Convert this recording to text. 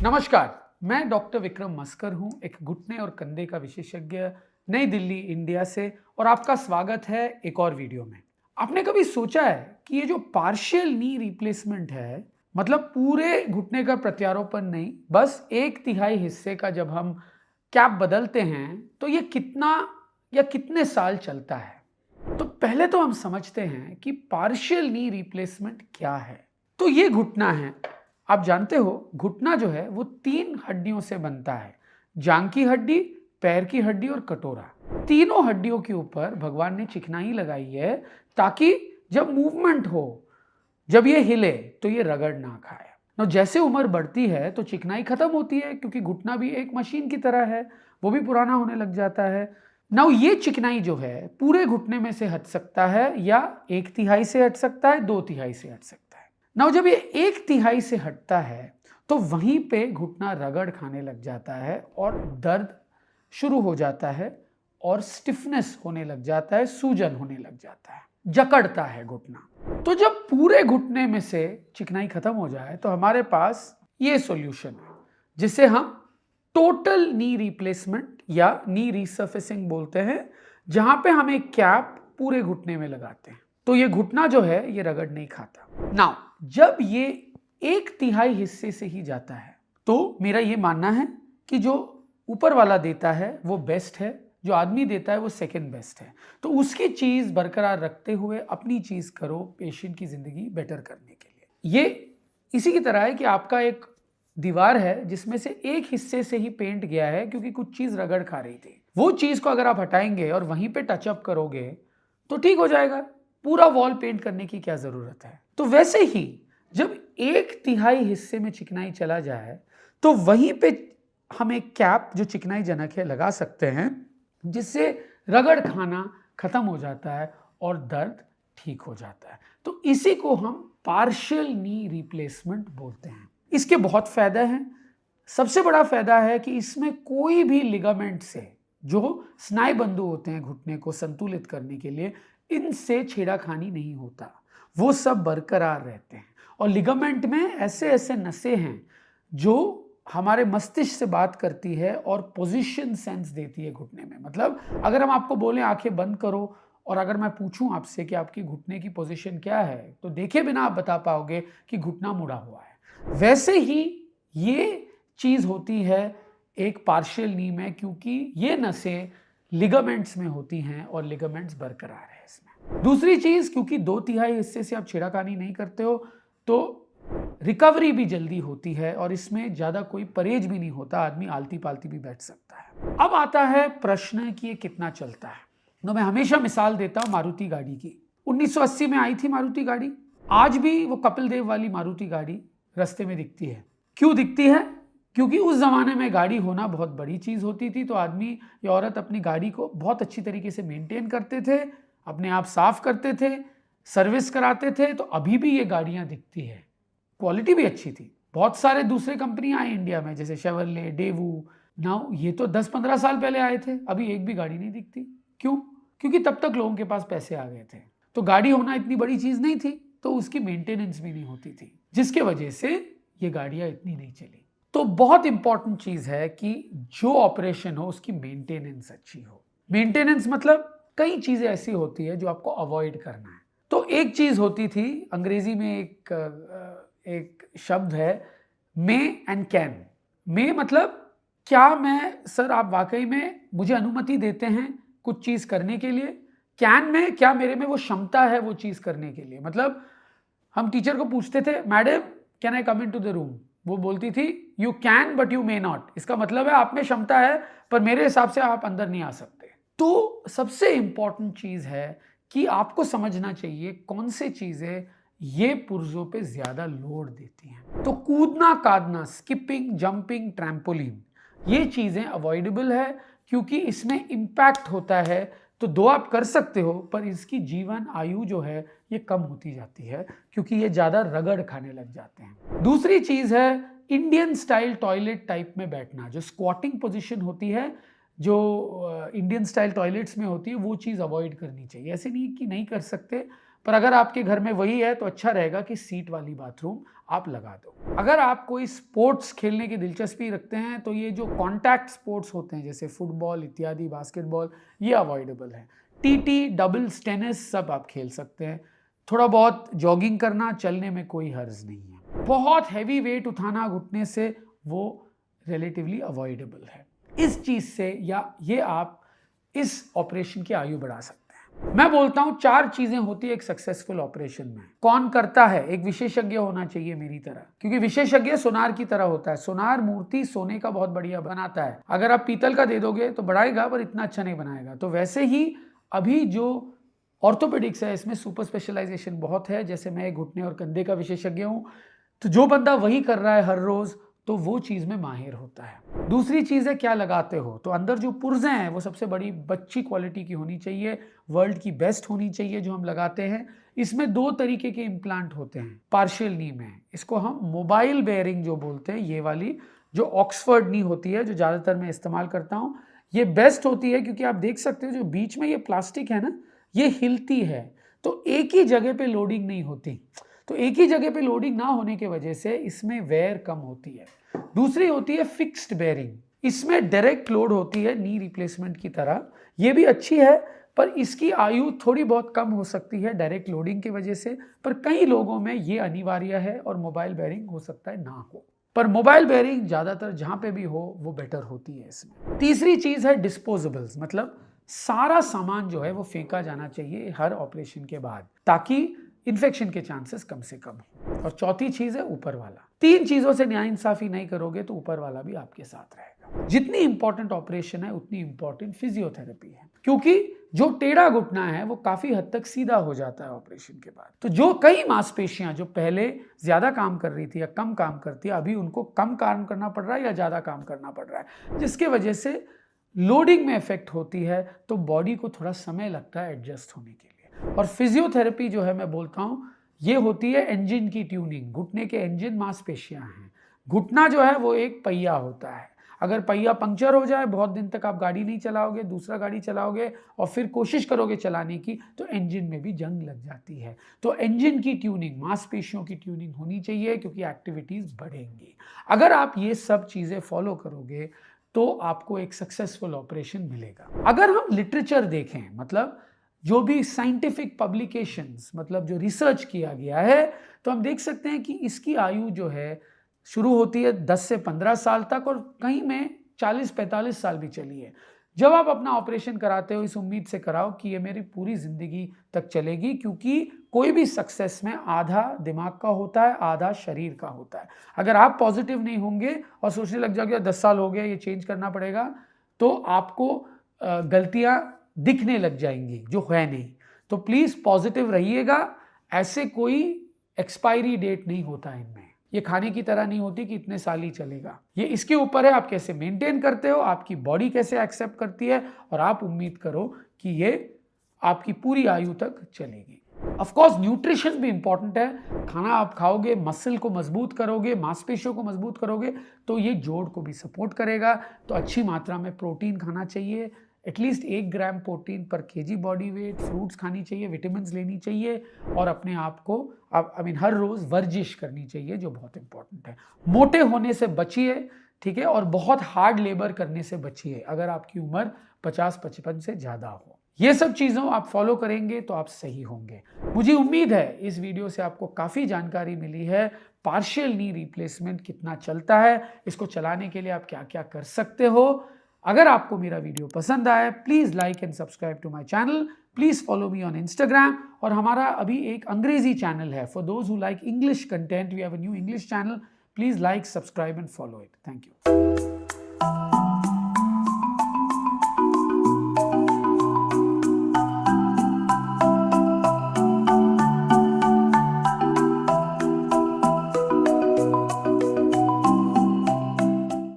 नमस्कार, मैं डॉक्टर विक्रम मस्कर हूं, एक घुटने और कंधे का विशेषज्ञ, नई दिल्ली, इंडिया से। और आपका स्वागत है एक और वीडियो में। आपने कभी सोचा है कि ये जो पार्शियल नी रिप्लेसमेंट है, मतलब पूरे घुटने का प्रत्यारोपण नहीं, बस 1/3 हिस्से का जब हम कैप बदलते हैं तो ये कितना या कितने साल चलता है? तो पहले तो हम समझते हैं कि पार्शियल नी रिप्लेसमेंट क्या है। तो ये घुटना है। आप जानते हो, घुटना जो है वो 3 हड्डियों से बनता है: जांग की हड्डी, पैर की हड्डी और कटोरा। तीनों हड्डियों के ऊपर भगवान ने चिकनाई लगाई है ताकि जब मूवमेंट हो, जब ये हिले तो ये रगड़ ना खाए। ना जैसे उम्र बढ़ती है तो चिकनाई खत्म होती है, क्योंकि घुटना भी एक मशीन की तरह है, वो भी पुराना होने लग जाता है। ना ये चिकनाई जो है पूरे घुटने में से हट सकता है, या 1/3 से हट सकता है, 2/3 से हट सकता है। ना जब ये 1/3 से हटता है तो वहीं पे घुटना रगड़ खाने लग जाता है और दर्द शुरू हो जाता है और स्टिफनेस होने लग जाता है, सूजन होने लग जाता है, जकड़ता है घुटना। तो जब पूरे घुटने में से चिकनाई खत्म हो जाए तो हमारे पास ये सॉल्यूशन है, जिसे हम टोटल नी रिप्लेसमेंट या नी रिसर्फेसिंग बोलते हैं, जहां पे हम एक कैप पूरे घुटने में लगाते हैं। तो ये घुटना जो है ये रगड़ नहीं खाता। नाउ जब ये 1/3 हिस्से से ही जाता है तो मेरा ये मानना है कि जो ऊपर वाला देता है वो बेस्ट है, जो आदमी देता है वो सेकंड बेस्ट है। तो उसकी चीज बरकरार रखते हुए अपनी चीज करो, पेशेंट की जिंदगी बेटर करने के लिए। ये इसी की तरह है कि आपका एक दीवार है जिसमें से एक हिस्से से ही पेंट गया है, क्योंकि कुछ चीज रगड़ खा रही थी। वो चीज को अगर आप हटाएंगे और वहीं पे टचअप करोगे तो ठीक हो जाएगा। पूरा वॉल पेंट करने की क्या जरूरत है? तो वैसे ही जब 1/3 हिस्से में चिकनाई चला जाए तो वहीं पे हम एक कैप जो चिकनाई जनक है लगा सकते हैं, जिससे रगड़ खाना खत्म हो जाता है और दर्द ठीक हो जाता है। तो इसी को हम पार्शियल नी रिप्लेसमेंट बोलते हैं। इसके बहुत फायदे हैं। सबसे बड़ा फायदा है कि इसमें कोई भी लिगामेंट से, जो स्नायुबंधु होते हैं घुटने को संतुलित करने के लिए, इनसे छेड़ाखानी नहीं होता, वो सब बरकरार रहते हैं। और लिगामेंट में ऐसे ऐसे नसें हैं जो हमारे मस्तिष्क से बात करती है और पोजीशन सेंस देती है घुटने में। मतलब अगर हम आपको बोलें आंखें बंद करो, और अगर मैं पूछूं आपसे कि आपकी घुटने की पोजीशन क्या है, तो देखे बिना आप बता पाओगे कि घुटना मुड़ा हुआ है। वैसे ही ये चीज होती है एक पार्शियल नी में, क्योंकि ये नसें लिगामेंट्स में होती हैं और लिगामेंट्स बरकरार है इसमें। दूसरी चीज, क्योंकि 2/3 हिस्से से आप छेड़ाखानी नहीं करते हो तो रिकवरी भी जल्दी होती है और इसमें ज्यादा कोई परहेज भी नहीं होता, आदमी आलती पालती भी बैठ सकता है। अब आता है प्रश्न कि ये कितना चलता है। तो मैं हमेशा मिसाल देता हूं मारुति गाड़ी की। 1980 में आई थी मारुति गाड़ी। आज भी वो कपिल देव वाली मारुति गाड़ी रास्ते में दिखती है। क्यों दिखती है? क्योंकि उस जमाने में गाड़ी होना बहुत बड़ी चीज होती थी, तो आदमी या औरत अपनी गाड़ी को बहुत अच्छी तरीके से मेंटेन करते थे, अपने आप साफ करते थे, सर्विस कराते थे। तो अभी भी ये गाड़ियां दिखती है, क्वालिटी भी अच्छी थी। बहुत सारे दूसरे कंपनियां आई इंडिया में, जैसे शेवरले, डेवू। नाउ ये तो 10-15 साल पहले आए थे, अभी एक भी गाड़ी नहीं दिखती। क्यों? क्योंकि तब तक लोगों के पास पैसे आ गए थे, तो गाड़ी होना इतनी बड़ी चीज नहीं थी, तो उसकी मेंटेनेंस भी नहीं होती थी, जिसके वजह से ये गाड़ियां इतनी नहीं चली। तो बहुत इंपॉर्टेंट चीज है कि जो ऑपरेशन हो उसकी मेंटेनेंस अच्छी हो। मेंटेनेंस मतलब कई चीजें ऐसी होती है जो आपको अवॉइड करना है। तो एक चीज होती थी, अंग्रेजी में एक शब्द है, मे एंड कैन। मे मतलब क्या मैं, सर आप वाकई में मुझे अनुमति देते हैं कुछ चीज करने के लिए। कैन में क्या मेरे में वो क्षमता है वो चीज करने के लिए। मतलब हम टीचर को पूछते थे, madam can I come into the room? वो बोलती थी you can but you may not. इसका मतलब है आप में क्षमता है पर मेरे हिसाब से आप अंदर नहीं आ सकते। तो सबसे इंपॉर्टेंट चीज है कि आपको समझना चाहिए कौन से चीजें ये पुर्जों पे ज्यादा लोड देती हैं। तो कूदना कादना, स्किपिंग, जंपिंग, ट्रैम्पोलिन, ये चीजें अवॉइडेबल है, क्योंकि इसमें इंपैक्ट होता है। तो 2 आप कर सकते हो, पर इसकी जीवन आयु जो है ये कम होती जाती है, क्योंकि ये ज्यादा रगड़ खाने लग जाते हैं। दूसरी चीज है इंडियन स्टाइल टॉयलेट टाइप में बैठना, जो स्क्वाटिंग पोजीशन होती है, जो इंडियन स्टाइल टॉयलेट्स में होती है, वो चीज़ अवॉइड करनी चाहिए। ऐसे नहीं कि नहीं कर सकते, पर अगर आपके घर में वही है तो अच्छा रहेगा कि सीट वाली बाथरूम आप लगा दो। अगर आप कोई स्पोर्ट्स खेलने की दिलचस्पी रखते हैं तो ये जो कॉन्टैक्ट स्पोर्ट्स होते हैं जैसे फुटबॉल इत्यादि, बास्केटबॉल, ये अवॉइडेबल है। टीटी, डबल्स, टेनिस सब आप खेल सकते हैं। थोड़ा बहुत जॉगिंग करना, चलने में कोई हर्ज नहीं है। बहुत हैवी वेट उठाना घुटने से वो रिलेटिवली अवॉइडेबल है। इस चीज से या ये आप इस ऑपरेशन की आयु बढ़ा सकते हैं। मैं बोलता हूं 4 चीजें होती है एक सक्सेसफुल ऑपरेशन में। कौन करता है? एक विशेषज्ञ होना चाहिए मेरी तरह, क्योंकि विशेषज्ञ सोनार की तरह होता है। सोनार मूर्ति सोने का बहुत बढ़िया बनाता है। अगर आप पीतल का दे दोगे तो बढ़ाएगा पर इतना अच्छा नहीं बनाएगा। तो वैसे ही अभी जो ऑर्थोपेडिक्स है इसमें सुपर स्पेशलाइजेशन बहुत है। जैसे मैं घुटने और कंधे का विशेषज्ञ हूं, तो जो बंदा वही कर रहा है हर रोज तो वो चीज में माहिर होता है। दूसरी चीज है क्या लगाते हो। तो अंदर जो पुर्जें हैं वो सबसे बड़ी बच्ची क्वालिटी की होनी चाहिए, वर्ल्ड की बेस्ट होनी चाहिए जो हम लगाते हैं। इसमें 2 तरीके के इम्प्लांट होते हैं पार्शियल नी में। इसको हम मोबाइल बेयरिंग जो बोलते हैं, ये वाली जो ऑक्सफर्ड नी होती है जो ज्यादातर मैं इस्तेमाल करता हूं, ये बेस्ट होती है क्योंकि आप देख सकते हो जो बीच में ये प्लास्टिक है ना, ये हिलती है तो एक ही जगह पे लोडिंग नहीं होती। तो एक ही जगह पे लोडिंग ना होने की वजह से इसमें वेयर कम होती है। दूसरी होती है फिक्स्ड बेयरिंग, इसमें डायरेक्ट लोड होती है नी रिप्लेसमेंट की तरह। ये भी अच्छी है पर इसकी आयु थोड़ी बहुत कम हो सकती है डायरेक्ट लोडिंग की वजह से। पर कई लोगों में ये अनिवार्य है और मोबाइल बेयरिंग हो सकता है ना हो, पर मोबाइल बेयरिंग ज्यादातर जहां पे भी हो वो बेटर होती है इसमें। तीसरी चीज है डिस्पोजेबल्स, मतलब सारा सामान जो है वो फेंका जाना चाहिए हर ऑपरेशन के बाद ताकि इन्फेक्शन के चांसेस कम से कम हो। और चौथी चीज है ऊपर वाला। 3 चीजों से न्याय इंसाफी नहीं करोगे तो ऊपर वाला भी आपके साथ रहेगा। जितनी इंपॉर्टेंट ऑपरेशन है उतनी इंपॉर्टेंट फिजियोथेरेपी है, क्योंकि जो टेढ़ा घुटना है वो काफी हद तक सीधा हो जाता है ऑपरेशन के बाद। तो जो कई मांसपेशियां जो पहले ज्यादा काम कर रही थी या कम काम करती है, अभी उनको कम काम करना पड़ रहा है या ज्यादा काम करना पड़ रहा है, जिसके वजह से लोडिंग में इफेक्ट होती है। तो बॉडी को थोड़ा समय लगता है एडजस्ट होने के लिए। और फिजियोथेरेपी जो है मैं बोलता हूं ये होती है इंजन की ट्यूनिंग। घुटने के इंजन मांसपेशियां हैं। घुटना जो है वो एक पहिया होता है। अगर पहिया पंक्चर हो जाए, बहुत दिन तक आप गाड़ी नहीं चलाओगे, दूसरा गाड़ी चलाओगे और फिर कोशिश करोगे चलाने की, तो इंजन में भी जंग लग जाती है। तो इंजन की ट्यूनिंग, मांसपेशियों की ट्यूनिंग होनी चाहिए क्योंकि एक्टिविटीज बढ़ेंगी। अगर आप ये सब चीजें फॉलो करोगे तो आपको एक सक्सेसफुल ऑपरेशन मिलेगा। अगर हम लिटरेचर देखें, मतलब जो भी साइंटिफिक पब्लिकेशंस, मतलब जो रिसर्च किया गया है, तो हम देख सकते हैं कि इसकी आयु जो है शुरू होती है 10 से 15 साल तक और कहीं में 40-45 साल भी चली है। जब आप अपना ऑपरेशन कराते हो इस उम्मीद से कराओ कि ये मेरी पूरी जिंदगी तक चलेगी, क्योंकि कोई भी सक्सेस में आधा दिमाग का होता है, आधा शरीर का होता है। अगर आप पॉजिटिव नहीं होंगे और सोचने लग जाओगे 10 साल हो गए ये चेंज करना पड़ेगा, तो आपको गलतियां दिखने लग जाएंगी जो है नहीं। तो प्लीज पॉजिटिव रहिएगा। ऐसे कोई एक्सपायरी डेट नहीं होता इनमें। ये खाने की तरह नहीं होती कि इतने साल ही चलेगा। ये इसके ऊपर है आप कैसे मेंटेन करते हो, आपकी बॉडी कैसे एक्सेप्ट करती है, और आप उम्मीद करो कि ये आपकी पूरी आयु तक चलेगी। ऑफ कोर्स न्यूट्रिशन भी इंपॉर्टेंट है। खाना आप खाओगे, मसल को मजबूत करोगे, मांसपेशियों को मजबूत करोगे, तो ये जोड़ को भी सपोर्ट करेगा। तो अच्छी मात्रा में प्रोटीन खाना चाहिए, एटलीस्ट 1 ग्राम प्रोटीन पर केजी बॉडी वेट। फ्रूट्स खानी चाहिए, विटामिन लेनी चाहिए, और अपने आप को हर रोज वर्जिश करनी चाहिए जो बहुत इंपॉर्टेंट है। मोटे होने से बचिए, ठीक है, और बहुत हार्ड लेबर करने से बचिए अगर आपकी उम्र 50-55 से ज्यादा हो। ये सब चीजों आप फॉलो करेंगे तो आप सही होंगे। मुझे उम्मीद है इस वीडियो से आपको काफी जानकारी मिली है। पार्शियल नी रिप्लेसमेंट कितना चलता है, इसको चलाने के लिए आप क्या क्या कर सकते हो। अगर आपको मेरा वीडियो पसंद आए, please like and subscribe to my channel. Please follow me on Instagram. और हमारा अभी एक अंग्रेजी चैनल है for those who like English content. We have a new English channel. Please like, subscribe and follow it. Thank you.